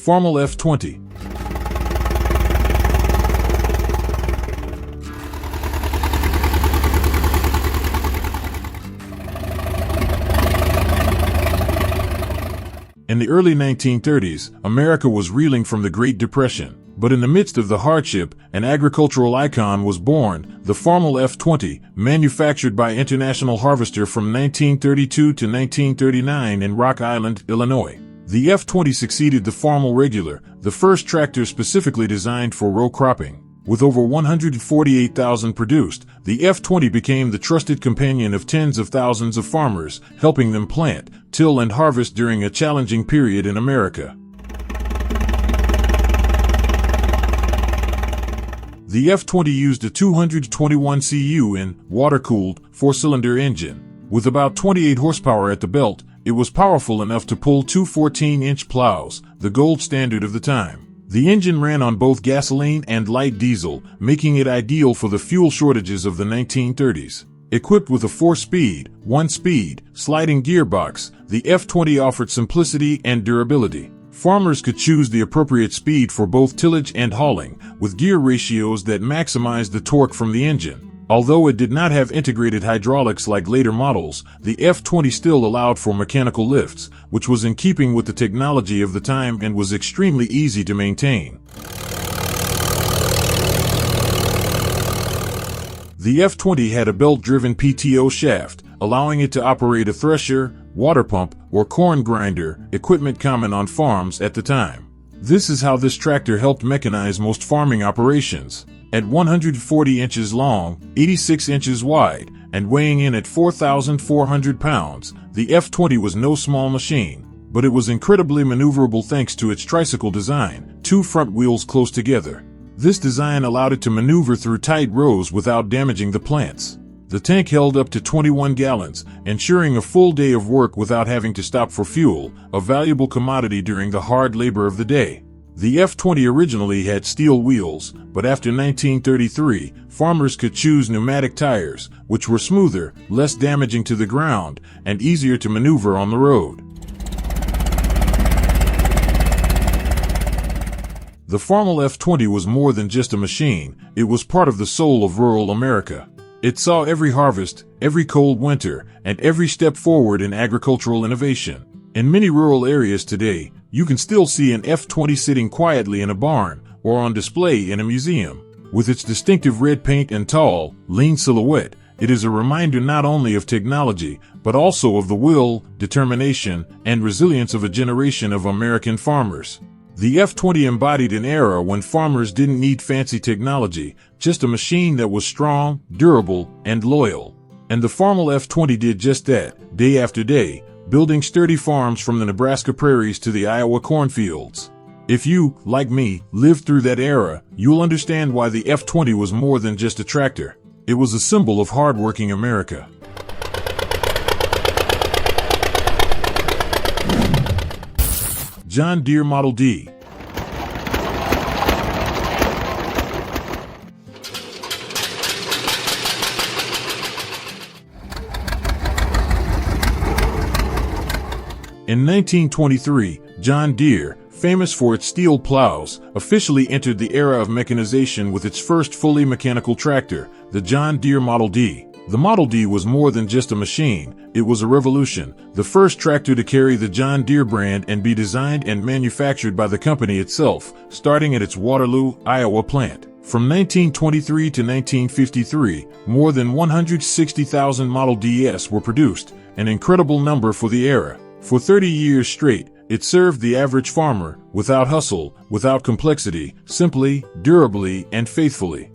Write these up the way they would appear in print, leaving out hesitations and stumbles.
Farmall F-20. In the early 1930s, America was reeling from the Great Depression. But in the midst of the hardship, an agricultural icon was born, the Farmall F-20, manufactured by International Harvester from 1932 to 1939 in Rock Island, Illinois. The F-20 succeeded the Farmall Regular, the first tractor specifically designed for row cropping. With over 148,000 produced, the F-20 became the trusted companion of tens of thousands of farmers, helping them plant, till and harvest during a challenging period in America. The F-20 used a 221 cu water-cooled, four-cylinder engine. With about 28 horsepower at the belt, it was powerful enough to pull two 14-inch plows, the gold standard of the time. The engine ran on both gasoline and light diesel, making it ideal for the fuel shortages of the 1930s. Equipped with a 4-speed, 1-speed, sliding gearbox, the F-20 offered simplicity and durability. Farmers could choose the appropriate speed for both tillage and hauling, with gear ratios that maximized the torque from the engine. Although it did not have integrated hydraulics like later models, the F-20 still allowed for mechanical lifts, which was in keeping with the technology of the time and was extremely easy to maintain. The F-20 had a belt-driven PTO shaft, allowing it to operate a thresher, water pump, or corn grinder, equipment common on farms at the time. This is how this tractor helped mechanize most farming operations. At 140 inches long, 86 inches wide, and weighing in at 4,400 pounds, the F-20 was no small machine, but it was incredibly maneuverable thanks to its tricycle design, two front wheels close together. This design allowed it to maneuver through tight rows without damaging the plants. The tank held up to 21 gallons, ensuring a full day of work without having to stop for fuel, a valuable commodity during the hard labor of the day. The F-20 originally had steel wheels, but after 1933, farmers could choose pneumatic tires, which were smoother, less damaging to the ground, and easier to maneuver on the road. The Farmall F-20 was more than just a machine, it was part of the soul of rural America. It saw every harvest, every cold winter, and every step forward in agricultural innovation. In many rural areas today, you can still see an F-20 sitting quietly in a barn or on display in a museum. With its distinctive red paint and tall, lean silhouette, it is a reminder not only of technology, but also of the will, determination, and resilience of a generation of American farmers. The F-20 embodied an era when farmers didn't need fancy technology, just a machine that was strong, durable, and loyal. And the Farmall F-20 did just that, day after day, building sturdy farms from the Nebraska prairies to the Iowa cornfields. If you, like me, lived through that era, you'll understand why the F-20 was more than just a tractor. It was a symbol of hard-working America. John Deere Model D. In 1923, John Deere, famous for its steel plows, officially entered the era of mechanization with its first fully mechanical tractor, the John Deere Model D. The Model D was more than just a machine, it was a revolution, the first tractor to carry the John Deere brand and be designed and manufactured by the company itself, starting at its Waterloo, Iowa plant. From 1923 to 1953, more than 160,000 Model DS were produced, an incredible number for the era. For 30 years straight, it served the average farmer, without hustle, without complexity, simply, durably, and faithfully.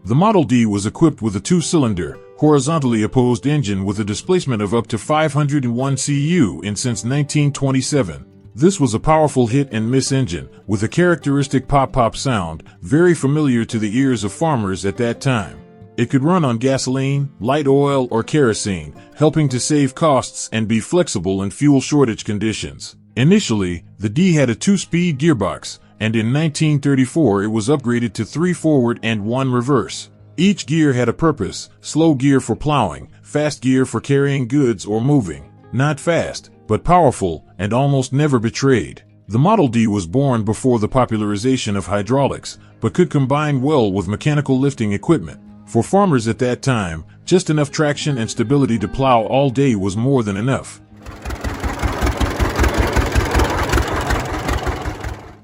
The Model D was equipped with a 2-cylinder, horizontally opposed engine with a displacement of up to 501 cu since 1927. This was a powerful hit-and-miss engine, with a characteristic pop-pop sound, very familiar to the ears of farmers at that time. It could run on gasoline, light oil, or kerosene, helping to save costs and be flexible in fuel shortage conditions. Initially, the D had a 2-speed gearbox, and in 1934 it was upgraded to 3 forward and 1 reverse. Each gear had a purpose: slow gear for plowing, fast gear for carrying goods or moving. Not fast, but powerful and almost never betrayed. The Model D was born before the popularization of hydraulics, but could combine well with mechanical lifting equipment. For farmers at that time, just enough traction and stability to plow all day was more than enough.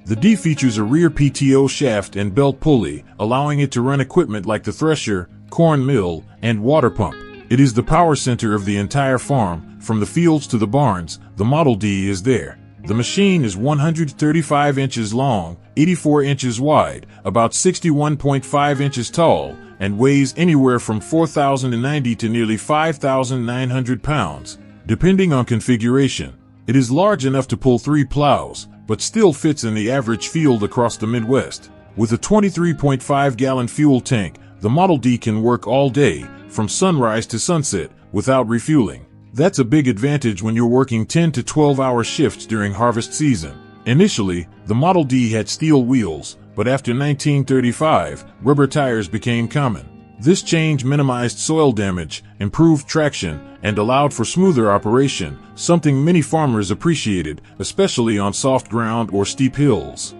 The D features a rear PTO shaft and belt pulley, allowing it to run equipment like the thresher, corn mill, and water pump. It is the power center of the entire farm. From the fields to the barns, the Model D is there. The machine is 135 inches long, 84 inches wide, about 61.5 inches tall, and weighs anywhere from 4,090 to nearly 5,900 pounds, depending on configuration. It is large enough to pull 3 plows, but still fits in the average field across the Midwest. With a 23.5-gallon fuel tank, the Model D can work all day, from sunrise to sunset, without refueling. That's a big advantage when you're working 10 to 12-hour shifts during harvest season. Initially, the Model D had steel wheels, but after 1935, rubber tires became common. This change minimized soil damage, improved traction, and allowed for smoother operation, something many farmers appreciated, especially on soft ground or steep hills.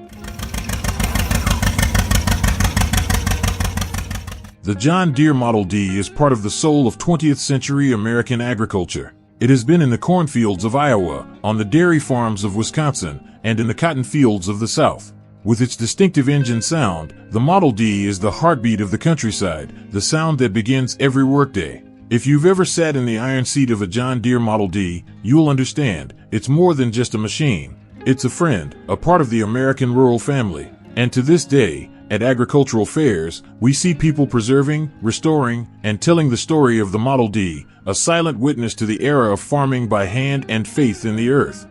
The John Deere Model D is part of the soul of 20th century American agriculture. It has been in the cornfields of Iowa, on the dairy farms of Wisconsin, and in the cotton fields of the South. With its distinctive engine sound, the Model D is the heartbeat of the countryside, the sound that begins every workday. If you've ever sat in the iron seat of a John Deere Model D, you'll understand, it's more than just a machine. It's a friend, a part of the American rural family. And to this day, at agricultural fairs, we see people preserving, restoring, and telling the story of the Model D, a silent witness to the era of farming by hand and faith in the earth.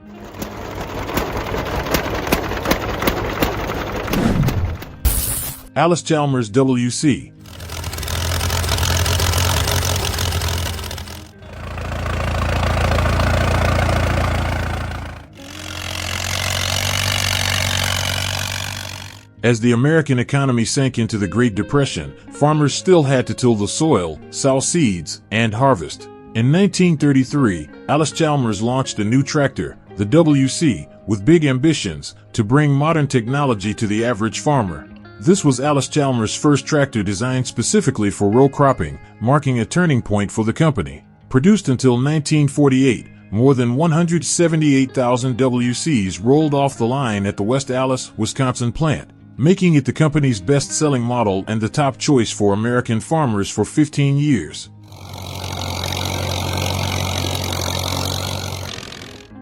Allis-Chalmers WC. As the American economy sank into the Great Depression, farmers still had to till the soil, sow seeds, and harvest. In 1933, Allis-Chalmers launched a new tractor, the WC, with big ambitions to bring modern technology to the average farmer. This was Allis-Chalmers' first tractor designed specifically for row cropping, marking a turning point for the company. Produced until 1948, more than 178,000 WCs rolled off the line at the West Allis, Wisconsin plant, making it the company's best-selling model and the top choice for American farmers for 15 years.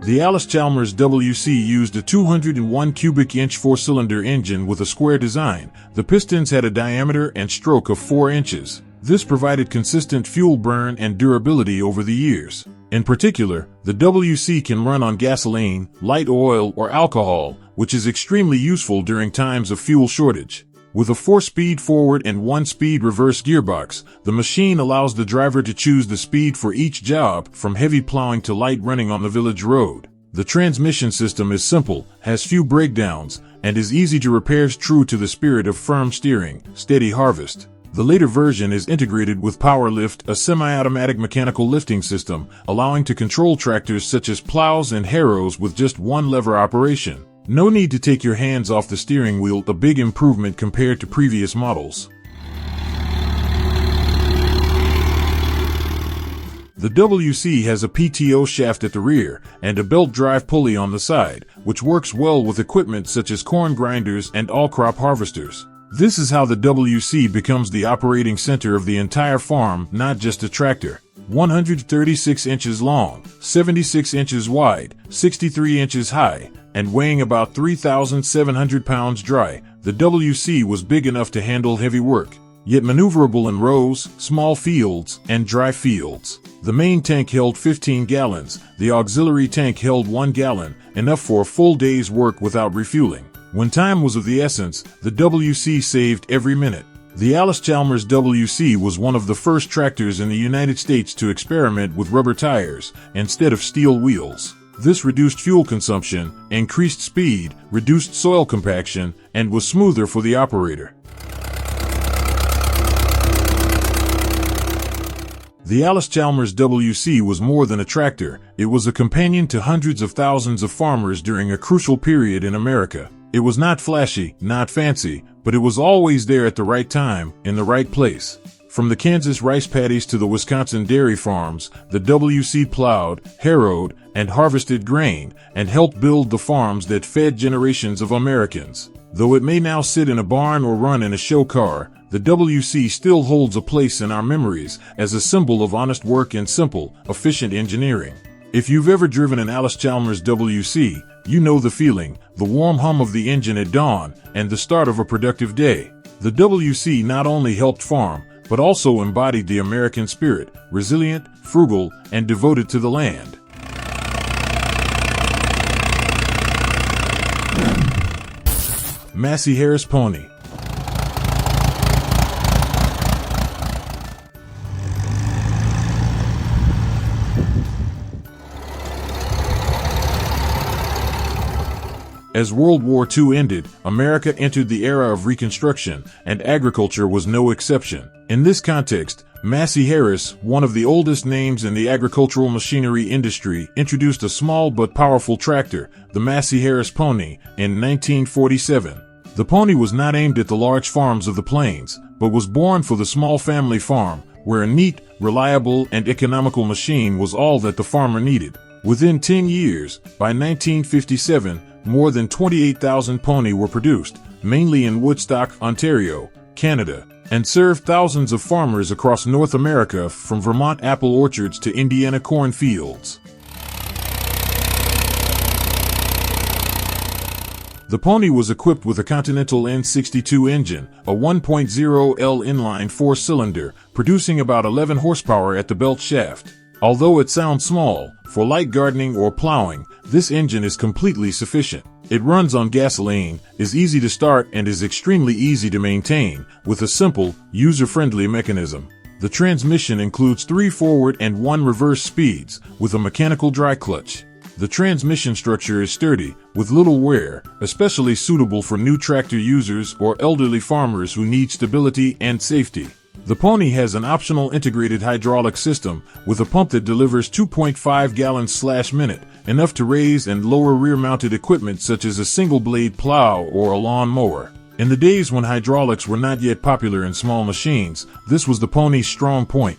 The Allis-Chalmers WC used a 201 cubic inch 4-cylinder engine with a square design. The pistons had a diameter and stroke of 4 inches. This provided consistent fuel burn and durability over the years. In particular, the WC can run on gasoline, light oil, or alcohol, which is extremely useful during times of fuel shortage. With a 4-speed forward and 1-speed reverse gearbox, the machine allows the driver to choose the speed for each job, from heavy plowing to light running on the village road. The transmission system is simple, has few breakdowns, and is easy to repair, true to the spirit of firm steering, steady harvest. The later version is integrated with Power Lift, a semi-automatic mechanical lifting system, allowing to control tractors such as plows and harrows with just one lever operation. No need to take your hands off the steering wheel, a big improvement compared to previous models. The WC has a PTO shaft at the rear and a belt drive pulley on the side, which works well with equipment such as corn grinders and all-crop harvesters. This is how the WC becomes the operating center of the entire farm, not just a tractor. 136 inches long, 76 inches wide, 63 inches high, and weighing about 3,700 pounds dry, the WC was big enough to handle heavy work, yet maneuverable in rows, small fields, and dry fields. The main tank held 15 gallons, the auxiliary tank held 1 gallon, enough for a full day's work without refueling. When time was of the essence, the WC saved every minute. The Allis-Chalmers WC was one of the first tractors in the United States to experiment with rubber tires instead of steel wheels. This reduced fuel consumption, increased speed, reduced soil compaction, and was smoother for the operator. The Allis-Chalmers WC was more than a tractor. It was a companion to hundreds of thousands of farmers during a crucial period in America. It was not flashy, not fancy, but it was always there at the right time, in the right place. From the Kansas rice paddies to the Wisconsin dairy farms, the WC plowed, harrowed, and harvested grain, and helped build the farms that fed generations of Americans. Though it may now sit in a barn or run in a show car, the WC still holds a place in our memories as a symbol of honest work and simple, efficient engineering. If you've ever driven an Allis-Chalmers WC, you know the feeling, the warm hum of the engine at dawn, and the start of a productive day. The WC not only helped farm, but also embodied the American spirit, resilient, frugal, and devoted to the land. Massey-Harris Pony. As World War II ended, America entered the era of Reconstruction, and agriculture was no exception. In this context, Massey-Harris, one of the oldest names in the agricultural machinery industry, introduced a small but powerful tractor, the Massey-Harris Pony, in 1947. The Pony was not aimed at the large farms of the plains, but was born for the small family farm, where a neat, reliable, and economical machine was all that the farmer needed. Within 10 years, by 1957, more than 28,000 pony were produced, mainly in Woodstock, Ontario, Canada, and served thousands of farmers across North America from Vermont apple orchards to Indiana corn fields. The Pony was equipped with a Continental N62 engine, a 1.0L inline four-cylinder, producing about 11 horsepower at the belt shaft. Although it sounds small, for light gardening or plowing, this engine is completely sufficient. It runs on gasoline, is easy to start, and is extremely easy to maintain, with a simple, user-friendly mechanism. The transmission includes 3 forward and 1 reverse speeds, with a mechanical dry clutch. The transmission structure is sturdy, with little wear, especially suitable for new tractor users or elderly farmers who need stability and safety. The Pony has an optional integrated hydraulic system with a pump that delivers 2.5 gallons/minute, enough to raise and lower rear-mounted equipment such as a single-blade plow or a lawn mower. In the days when hydraulics were not yet popular in small machines, this was the Pony's strong point.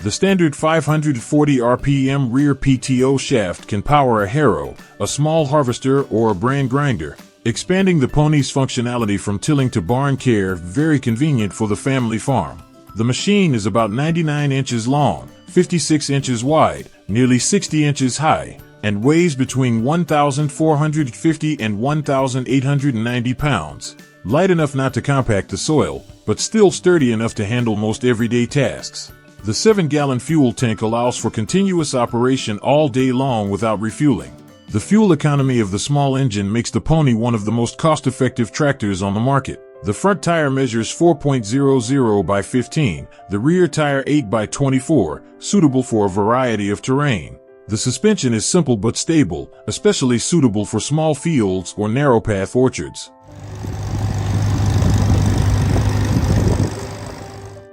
The standard 540 RPM rear PTO shaft can power a harrow, a small harvester, or a bran grinder, expanding the Pony's functionality from tilling to barn care, very convenient for the family farm. The machine is about 99 inches long, 56 inches wide, nearly 60 inches high, and weighs between 1,450 and 1,890 pounds. Light enough not to compact the soil, but still sturdy enough to handle most everyday tasks. The 7-gallon fuel tank allows for continuous operation all day long without refueling. The fuel economy of the small engine makes the Pony one of the most cost-effective tractors on the market. The front tire measures 4.00 by 15, the rear tire 8 by 24, suitable for a variety of terrain. The suspension is simple but stable, especially suitable for small fields or narrow-path orchards.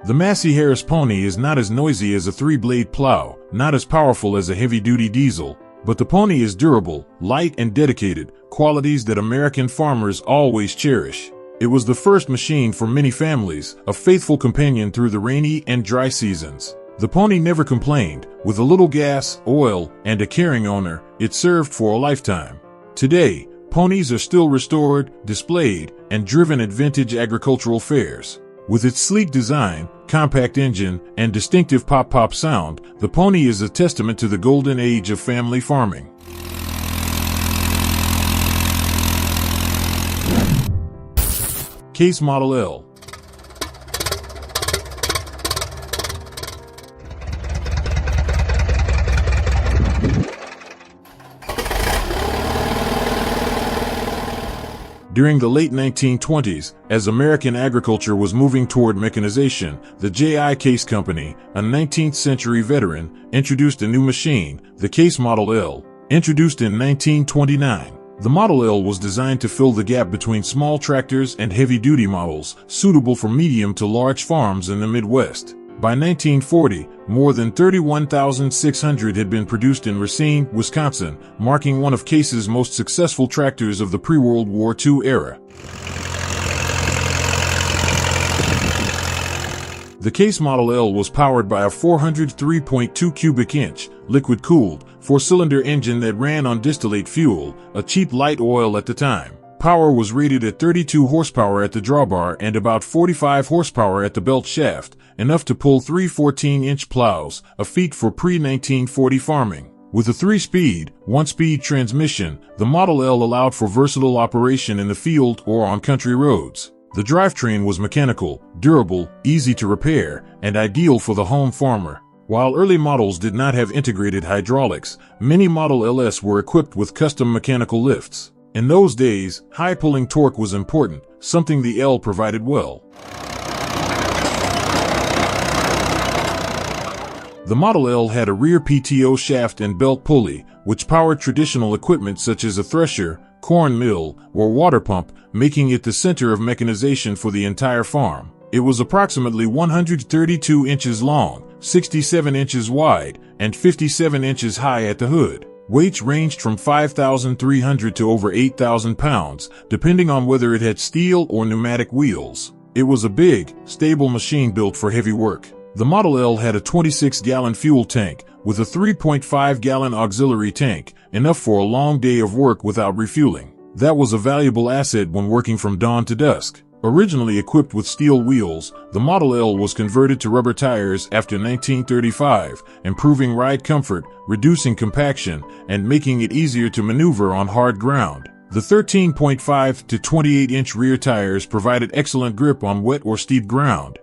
The Massey-Harris Pony is not as noisy as a 3-blade plow, not as powerful as a heavy-duty diesel, but the Pony is durable, light, and dedicated, qualities that American farmers always cherish. It was the first machine for many families, a faithful companion through the rainy and dry seasons. The Pony never complained. With a little gas, oil, and a caring owner, it served for a lifetime. Today, ponies are still restored, displayed, and driven at vintage agricultural fairs. With its sleek design, compact engine, and distinctive pop-pop sound, the Pony is a testament to the golden age of family farming. Case Model L. During the late 1920s, as American agriculture was moving toward mechanization, the J.I. Case Company, a 19th-century veteran, introduced a new machine, the Case Model L, introduced in 1929. The Model L was designed to fill the gap between small tractors and heavy-duty models, suitable for medium to large farms in the Midwest. By 1940, more than 31,600 had been produced in Racine, Wisconsin, marking one of Case's most successful tractors of the pre-World War II era. The Case Model L was powered by a 403.2 cubic inch, liquid-cooled, four-cylinder engine that ran on distillate fuel, a cheap light oil at the time. Power was rated at 32 horsepower at the drawbar and about 45 horsepower at the belt shaft, enough to pull three 14-inch plows, a feat for pre-1940 farming. With a 3-speed, 1-speed transmission, the Model L allowed for versatile operation in the field or on country roads. The drivetrain was mechanical, durable, easy to repair, and ideal for the home farmer. While early models did not have integrated hydraulics, many Model LS were equipped with custom mechanical lifts. In those days, high pulling torque was important, something the L provided well. The Model L had a rear PTO shaft and belt pulley, which powered traditional equipment such as a thresher, corn mill, or water pump, making it the center of mechanization for the entire farm. It was approximately 132 inches long, 67 inches wide, and 57 inches high at the hood. Weights ranged from 5,300 to over 8,000 pounds, depending on whether it had steel or pneumatic wheels. It was a big, stable machine built for heavy work. The Model L had a 26-gallon fuel tank, with a 3.5-gallon auxiliary tank, enough for a long day of work without refueling. That was a valuable asset when working from dawn to dusk. Originally equipped with steel wheels, the Model L was converted to rubber tires after 1935, improving ride comfort, reducing compaction, and making it easier to maneuver on hard ground. The 13.5 to 28-inch rear tires provided excellent grip on wet or steep ground.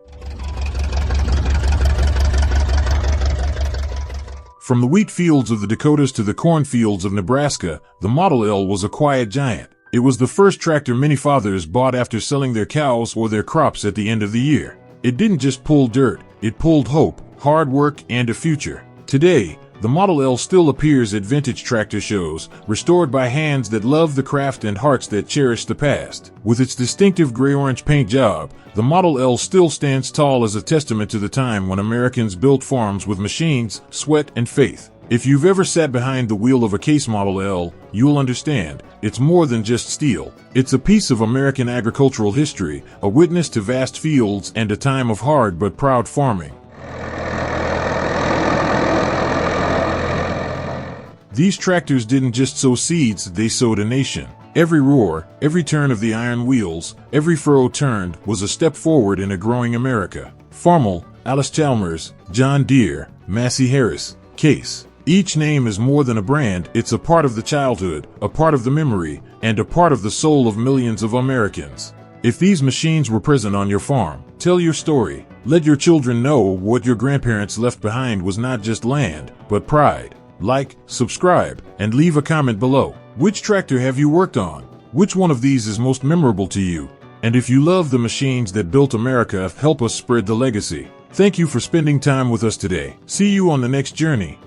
From the wheat fields of the Dakotas to the cornfields of Nebraska, the Model L was a quiet giant. It was the first tractor many fathers bought after selling their cows or their crops at the end of the year. It didn't just pull dirt, it pulled hope, hard work, and a future. Today, the Model L still appears at vintage tractor shows, restored by hands that love the craft and hearts that cherish the past. With its distinctive gray-orange paint job, the Model L still stands tall as a testament to the time when Americans built farms with machines, sweat, and faith. If you've ever sat behind the wheel of a Case Model L, you'll understand, it's more than just steel. It's a piece of American agricultural history, a witness to vast fields and a time of hard but proud farming. These tractors didn't just sow seeds, they sowed a nation. Every roar, every turn of the iron wheels, every furrow turned was a step forward in a growing America. Farmall, Allis-Chalmers, John Deere, Massey-Harris, Case. Each name is more than a brand, it's a part of the childhood, a part of the memory, and a part of the soul of millions of Americans. If these machines were present on your farm, tell your story. Let your children know what your grandparents left behind was not just land, but pride. Like, subscribe, and leave a comment below. Which tractor have you worked on? Which one of these is most memorable to you? And if you love the machines that built America, help us spread the legacy. Thank you for spending time with us today. See you on the next journey.